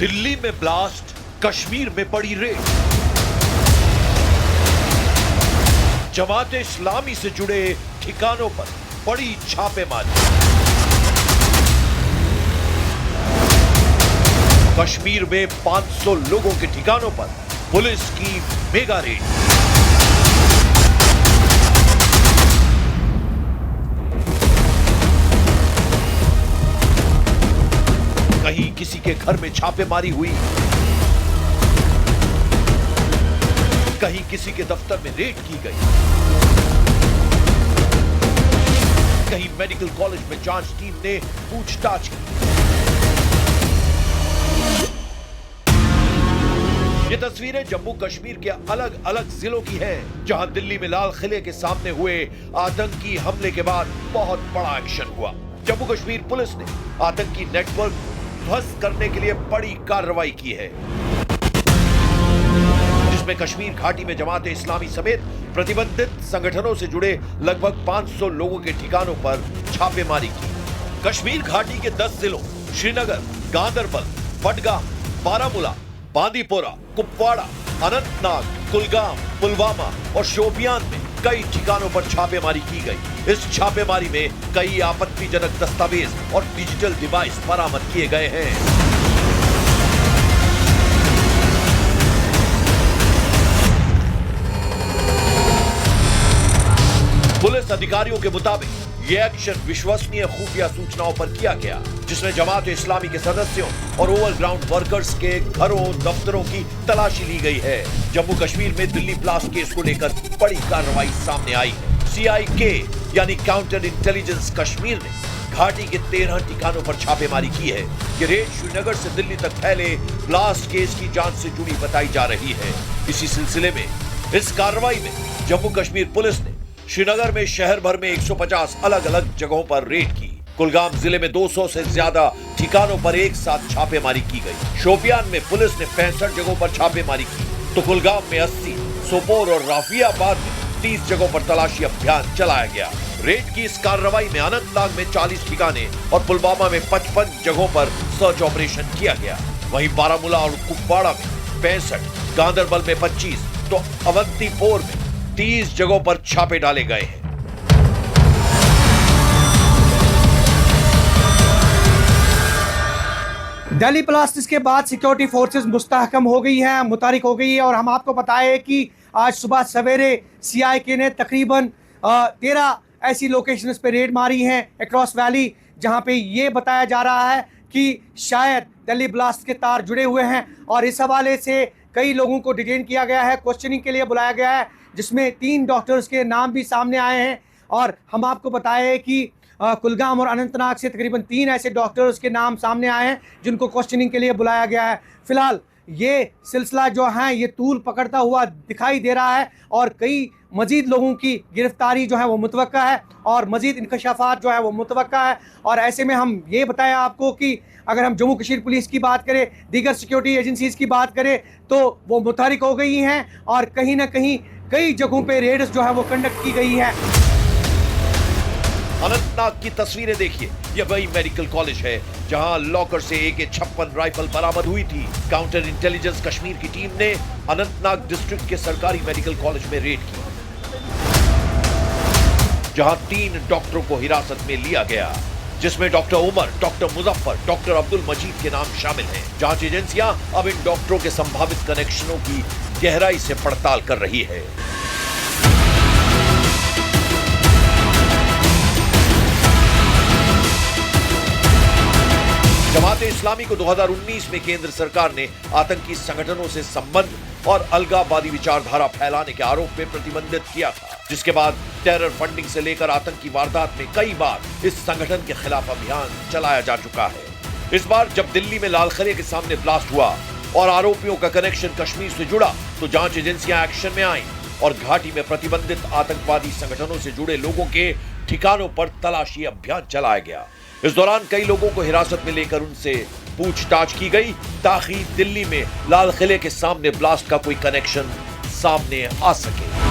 दिल्ली में ब्लास्ट, कश्मीर में पड़ी रेड। जमात इस्लामी से जुड़े ठिकानों पर पड़ी छापेमारी। कश्मीर में 500 लोगों के ठिकानों पर पुलिस की मेगा रेड। कहीं किसी के घर में छापेमारी हुई, कहीं किसी के दफ्तर में रेड की गई, कहीं मेडिकल कॉलेज में जांच टीम ने पूछताछ की। ये तस्वीरें जम्मू कश्मीर के अलग अलग जिलों की हैं, जहां दिल्ली में लाल किले के सामने हुए आतंकी हमले के बाद बहुत बड़ा एक्शन हुआ। जम्मू कश्मीर पुलिस ने आतंकी नेटवर्क ध्वस्त करने के लिए बड़ी कार्रवाई की है, जिसमें कश्मीर घाटी में जमात इस्लामी समेत प्रतिबंधित संगठनों से जुड़े लगभग 500 लोगों के ठिकानों पर छापेमारी की। कश्मीर घाटी के 10 जिलों श्रीनगर, गांदरबल, बडगाम, बारामूला, बांदीपोरा, कुपवाड़ा, अनंतनाग, कुलगाम, पुलवामा और शोपियान में कई ठिकानों पर छापेमारी की गई। इस छापेमारी में कई आपत्तिजनक दस्तावेज और डिजिटल डिवाइस बरामद किए गए हैं। पुलिस अधिकारियों के मुताबिक ये एक्शन विश्वसनीय खुफिया सूचनाओं पर किया गया, जिसमें जमात इस्लामी के सदस्यों और ओवरग्राउंड वर्कर्स के घरों, दफ्तरों की तलाशी ली गई है। जम्मू कश्मीर में दिल्ली ब्लास्ट केस को लेकर बड़ी कार्रवाई सामने आई है। CIK यानी काउंटर इंटेलिजेंस कश्मीर ने घाटी के 13 ठिकानों पर छापेमारी की है। ये रेड श्रीनगर से दिल्ली तक फैले ब्लास्ट केस की जांच से जुड़ी बताई जा रही है। इसी सिलसिले में इस कार्रवाई में जम्मू कश्मीर पुलिस ने श्रीनगर में शहर भर में 150 अलग अलग जगहों पर रेड की। कुलगाम जिले में 200 से ज्यादा ठिकानों पर एक साथ छापेमारी की गई। शोपियान में पुलिस ने 65 जगहों पर छापेमारी की, तो कुलगाम में 80, सोपोर और राफियाबाद में 30 जगहों पर तलाशी अभियान चलाया गया। रेड की इस कार्रवाई में अनंतनाग में 40 ठिकाने और पुलवामा में 55 जगहों पर सर्च ऑपरेशन किया गया। वहीं बारामूला और कुपवाड़ा में 65, गांदरबल में 25 तो अवंतीपोर में 30 जगहों पर छापे डाले गए हैं। दिल्ली ब्लास्ट के बाद सिक्योरिटी फोर्सेस मुस्तहकम हो गई हैं, मुतारिक हो गई है। और हम आपको बताएं कि आज सुबह सवेरे CIK ने तकरीबन 13 ऐसी लोकेशंस पे रेड मारी हैं अक्रॉस वैली, जहां पे ये बताया जा रहा है कि शायद दिल्ली ब्लास्ट के तार जुड़े हुए हैं। और इस हवाले से कई लोगों को डिटेन किया गया है, क्वेश्चनिंग के लिए बुलाया गया है, जिसमें 3 डॉक्टर्स के नाम भी सामने आए हैं। और हम आपको बताएं कि कुलगाम और अनंतनाग से तकरीबन 3 ऐसे डॉक्टर्स के नाम सामने आए हैं, जिनको क्वेश्चनिंग के लिए बुलाया गया है। फिलहाल ये सिलसिला जो है ये तूल पकड़ता हुआ दिखाई दे रहा है और कई मजीद लोगों की गिरफ्तारी जो है वो मुतवक्का है और मजीद इंकशाफात जो है वो मुतवक्का है। और ऐसे में हम ये बताएं आपको कि अगर हम जम्मू कश्मीर पुलिस की बात करें, दीगर सिक्योरिटी एजेंसीज की बात करें, तो वो मुतहरिक हो गई हैं और कहीं ना कहीं कई जगहों पे रेड्स जो है वो कंडक्ट की गई है। अनंतनाग की तस्वीरें देखिए, यह वही मेडिकल कॉलेज है जहां लॉकर से AK-56 राइफल बरामद हुई थी। काउंटर इंटेलिजेंस कश्मीर की टीम ने अनंतनाग डिस्ट्रिक्ट के सरकारी मेडिकल कॉलेज में रेड की, जहां 3 डॉक्टरों को हिरासत में लिया गया, जिसमें doctor Umar, doctor Muzaffar, doctor Abdul Majid के नाम शामिल हैं। जांच एजेंसियां अब इन डॉक्टरों के संभावित कनेक्शनों की गहराई से पड़ताल कर रही है। जमात इस्लामी को 2019 में केंद्र सरकार ने आतंकी संगठनों से संबंध और अलगाववादी विचारधारा फैलाने के आरोप में प्रतिबंधित किया था, जिसके बाद टेरर फंडिंग से लेकर आतंकी वारदात में कई बार इस संगठन के खिलाफ अभियान चलाया जा चुका है। इस बार जब दिल्ली में लाल किले के सामने ब्लास्ट हुआ और आरोपियों का कनेक्शन कश्मीर से जुड़ा, तो जांच एजेंसियां एक्शन में आईं और घाटी में प्रतिबंधित आतंकवादी संगठनों से जुड़े लोगों के ठिकानों पर तलाशी अभियान चलाया गया। इस दौरान कई लोगों को हिरासत में लेकर उनसे पूछताछ की गई, ताकि दिल्ली में लाल किले के सामने ब्लास्ट का कोई कनेक्शन सामने आ सके।